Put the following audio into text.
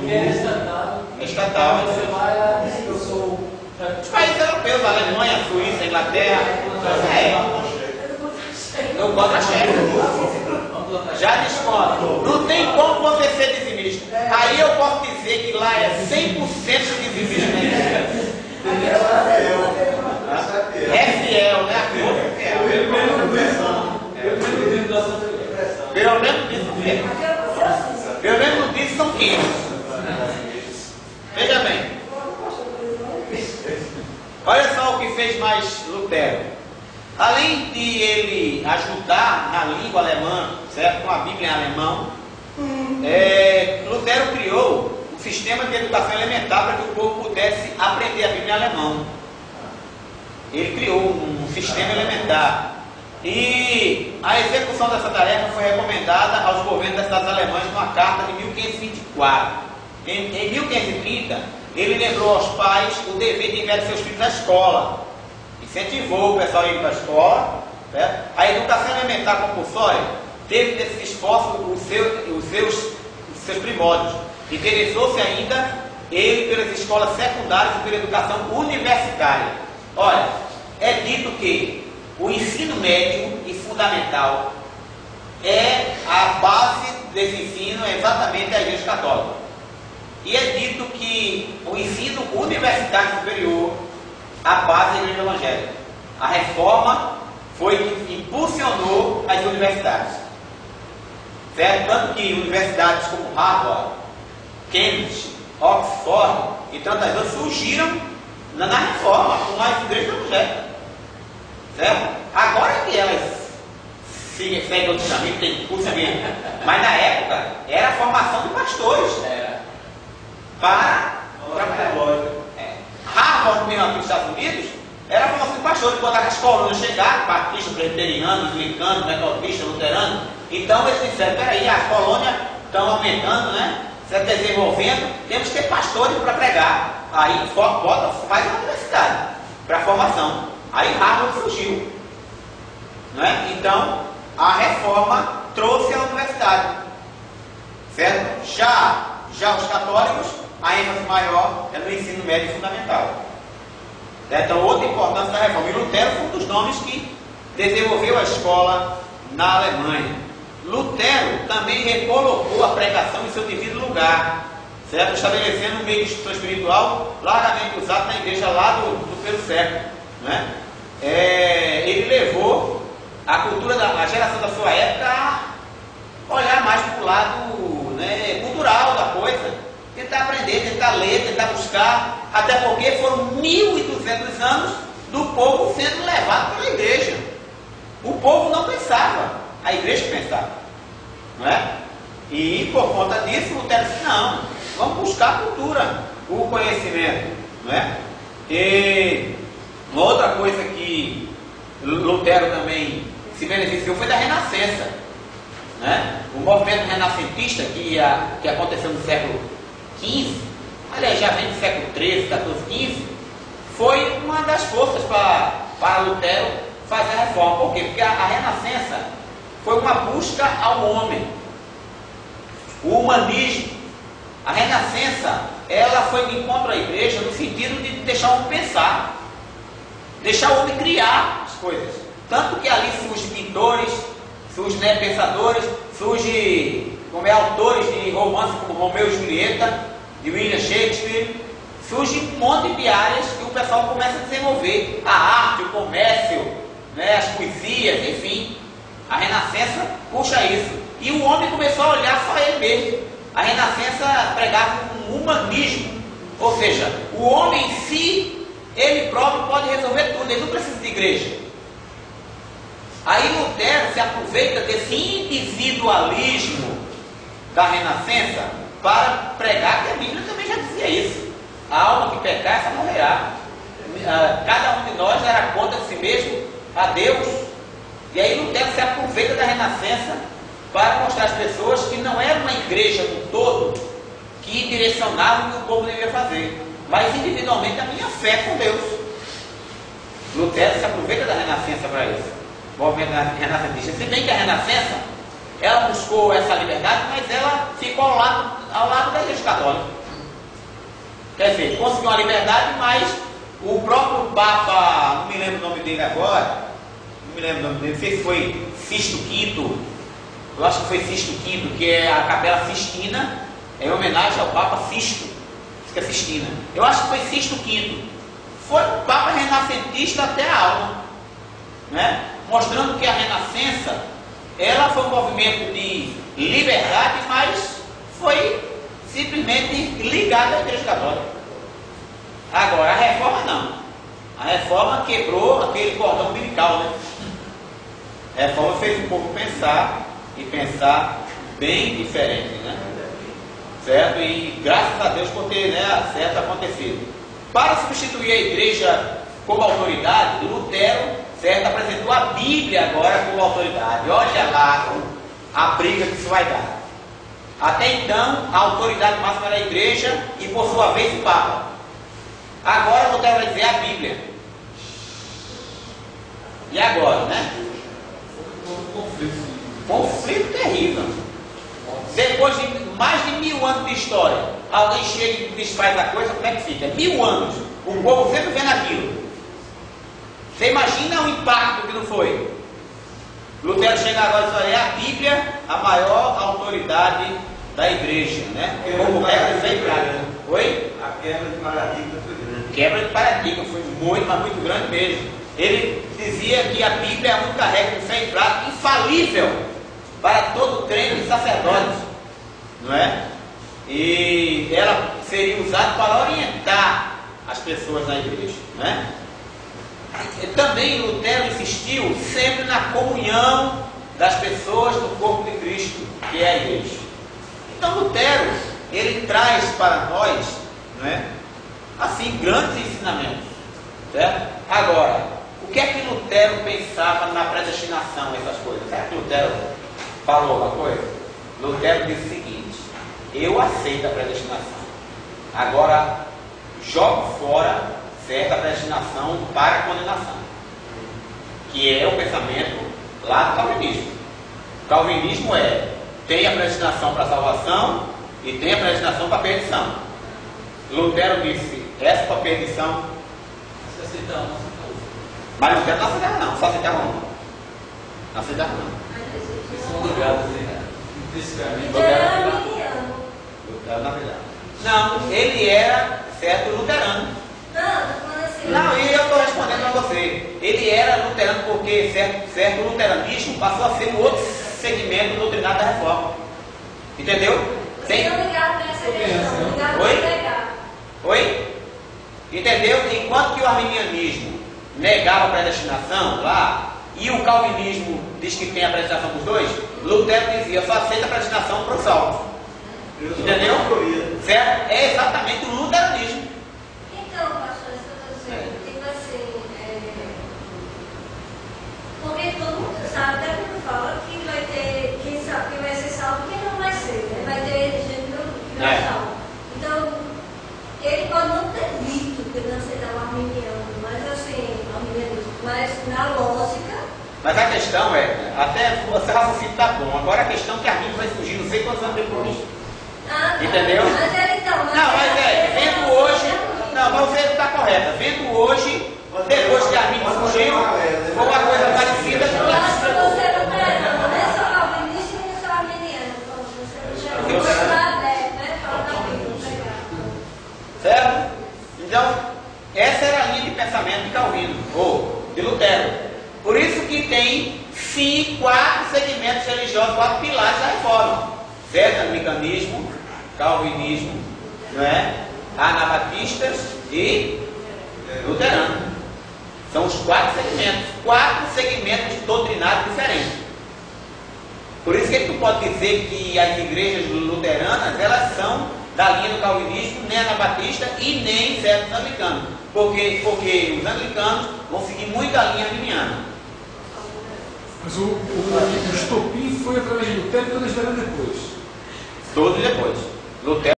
Porque é estatal. É estatal. Você vai, eu sou. Os países europeus, Alemanha, Suíça, Inglaterra. Eu contra-chefe. Já desconto. Não tem como você ser dizimista. Aí eu posso dizer que lá é 100% dizimista. É fiel, né? Pelo menos disso são 500. Veja bem. Olha só o que fez mais Lutero. Além de ele ajudar na língua alemã, certo? Com a Bíblia em alemão, Lutero criou um sistema de educação elementar para que o povo pudesse aprender a Bíblia em alemão. Ele criou um sistema elementar. E a execução dessa tarefa foi recomendada aos governos das cidades alemãs numa carta de 1524. Em 1530, ele lembrou aos pais o dever de enviar seus filhos à escola. Incentivou o pessoal a ir para a escola. Certo? A educação elementar compulsória teve desse esforço os seus primórdios. Interessou-se ainda ele pelas escolas secundárias e pela educação universitária. Olha, é dito que o ensino médio e fundamental é a base desse ensino, é exatamente a Igreja Católica. E é dito que o ensino universitário superior, a base da Igreja Evangélica. A reforma foi que impulsionou as universidades. Certo? Tanto que universidades como Harvard, Cambridge, Oxford e tantas outras surgiram na reforma, com as igrejas evangélicas. Certo? Agora que elas seguem outros caminhos, tem curso mesmo. Mas na época era a formação de pastores. Harvard, mesmo aqui nos Estados Unidos, era a formação de pastores. Quando as colônias chegaram, batistas, presbiterianos, anglicanos, metodistas, luteranos, então eles disseram: peraí, as colônias estão aumentando, né? Se desenvolvendo, temos que ter pastores para pregar. Aí faz uma universidade para formação. Aí Harvard surgiu, não é? Então a reforma trouxe a universidade, certo? Já os católicos, a ênfase maior é no ensino médio fundamental. Então, outra importância da reforma. E Lutero foi um dos nomes que desenvolveu a escola na Alemanha. Lutero também recolocou a pregação em seu devido lugar, certo? Estabelecendo um meio de instrução espiritual largamente usado na igreja lá do primeiro século, né? Ele levou a cultura a geração da sua época a olhar mais para o lado, né, cultural da coisa, tentar aprender, tentar ler, tentar buscar, até porque foram 1200 anos do povo sendo levado pela igreja. O povo não pensava, a igreja pensava, não é? E por conta disso Lutero disse: não, vamos buscar a cultura, o conhecimento, não é? E uma outra coisa que Lutero também se beneficiou foi da Renascença, né? O movimento renascentista que aconteceu no século XV, aliás, já vem do século XIII, XIV, XV, foi uma das forças para Lutero fazer a reforma. Por quê? Porque a Renascença foi uma busca ao homem, o humanismo. A Renascença, ela foi de encontro à igreja no sentido de deixar o homem pensar, deixar o homem criar as coisas. Tanto que ali surgem pintores, surgem, né, pensadores, surgem autores de romances como Romeu e Julieta, de William Shakespeare. Surge um monte de áreas que o pessoal começa a desenvolver: a arte, o comércio, né, as poesias, enfim. A Renascença puxa isso. E o homem começou a olhar só ele mesmo. A Renascença pregava um humanismo, ou seja, o homem em si, ele próprio pode resolver tudo, ele não precisa de igreja. Aí Lutero se aproveita desse individualismo da Renascença para pregar que a Bíblia também já dizia isso: a alma que pecar, essa morrerá. Cada um de nós dará conta de si mesmo a Deus. E aí Lutero se aproveita da Renascença para mostrar às pessoas que não era uma igreja no todo que direcionava o que o povo devia fazer, mas individualmente a minha fé com Deus. Lutero se aproveita da Renascença para isso, o movimento renascentista. Se bem que a Renascença, ela buscou essa liberdade, mas ela ficou ao lado ao lado da Igreja Católica. Quer dizer, conseguiu uma liberdade, mas o próprio Papa, não me lembro o nome dele agora, não me lembro o nome dele, não sei se foi Sisto V, eu acho que foi Sisto V, que é a Capela Sistina, é em homenagem ao Papa Sisto, que é Sistina. Eu acho que foi Sisto V. Foi um Papa renascentista até a alma, né? Mostrando que a Renascença, ela foi um movimento de liberdade, mas foi simplesmente ligada à Igreja Católica. Agora, a Reforma não. A Reforma quebrou aquele cordão umbilical, né? A Reforma fez o povo pensar, e pensar bem diferente, né? Certo? E graças a Deus por ter, né, certo acontecido. Para substituir a Igreja como autoridade, Lutero, certo, apresentou a Bíblia agora como autoridade. Olha lá a briga que isso vai dar. Até então, a autoridade máxima era a Igreja e, por sua vez, o Papa. Agora, Lutero vai dizer a Bíblia. E agora, né? Conflito terrível. Depois de mais de 1000 anos de história, alguém chega e desfaz a coisa, como é que fica? 1000 anos. O povo sempre vendo aquilo. Você imagina o impacto que não foi? Lutero chega agora e fala, é a Bíblia a maior autoridade da igreja, né? Como regra sem prática. Oi? A quebra de paradigma foi grande. Quebra de paradigma foi muito, mas muito grande mesmo. Ele dizia que a Bíblia é a única regra de fé e prática infalível para todo crente e sacerdote, não é? E ela seria usada para orientar as pessoas na igreja, não é? Também Lutero insistiu sempre na comunhão das pessoas no corpo de Cristo, que é a igreja. Então Lutero, ele traz para nós, não é? Assim, grandes ensinamentos, certo? Agora, o que é que Lutero pensava na predestinação, essas coisas? Será que Lutero falou uma coisa? Lutero disse o seguinte: eu aceito a predestinação, agora jogo fora, certo, a predestinação para a condenação, que é o pensamento lá do calvinismo. O calvinismo tem a predestinação para a salvação e tem a predestinação para a perdição. Lutero disse, essa para a perdição, Se aceitamos, mas Lutero não aceitava não, só aceitava um. Não aceitava não. eles são ligados intrinsecamente. Então era arminiano. Lutero, na verdade. Não, ele era, certo, luterano. Não, tô falando assim. Não, e eu estou respondendo a você. Ele era luterano porque certo luteranismo passou a ser um outro segmento doutrinário da reforma. Entendeu? Vocês estão ligados nessa questão, ligados Oi? em negar. Oi? Entendeu? Enquanto que o arminianismo negava a predestinação lá, e o calvinismo diz que tem a predestinação dos dois, Lutero dizia, só aceita a predestinação para os salvos. Entendeu? Certo? É exatamente o luteranismo. Então, pastor, isso que eu estou dizendo, tipo assim, porque todo mundo sabe, até quando fala que vai ter, quem sabe que vai ser salvo e quem não vai ser, né? Vai ter gente que não é salvo. Então, ele pode não ter dito que não aceitava o arminiano, mas assim, mas na lógica. Mas a questão até você raciocínio está bom, agora a questão é que a Bíblia vai surgir não sei quantos anos depois. Ah, tá. Entendeu? Mas ele então. Não, mas vendo hoje, não, mas você está correta, vendo hoje, depois que a Bíblia surgiu, foi uma coisa parecida com Eu acho que isso. você não é só calvinista e nem só arminiano. Você não está aberto, né? Fala da Bíblia, Certo? Então, essa era a linha de pensamento de Calvino, ou de Lutero. Por isso que tem, sim, 4 segmentos religiosos, 4 pilares da reforma. Certo? Anglicanismo, calvinismo, não é? Anabatistas e luterano. São os 4 segmentos. 4 segmentos doutrinários diferentes. Por isso que tu pode dizer que as igrejas luteranas, elas são da linha do calvinismo, nem anabatista e nem certos anglicanos. Porque os anglicanos vão seguir muito a linha arminiana. Mas o estopim foi através de Lutero e todas vieram depois. Todos depois. Lutero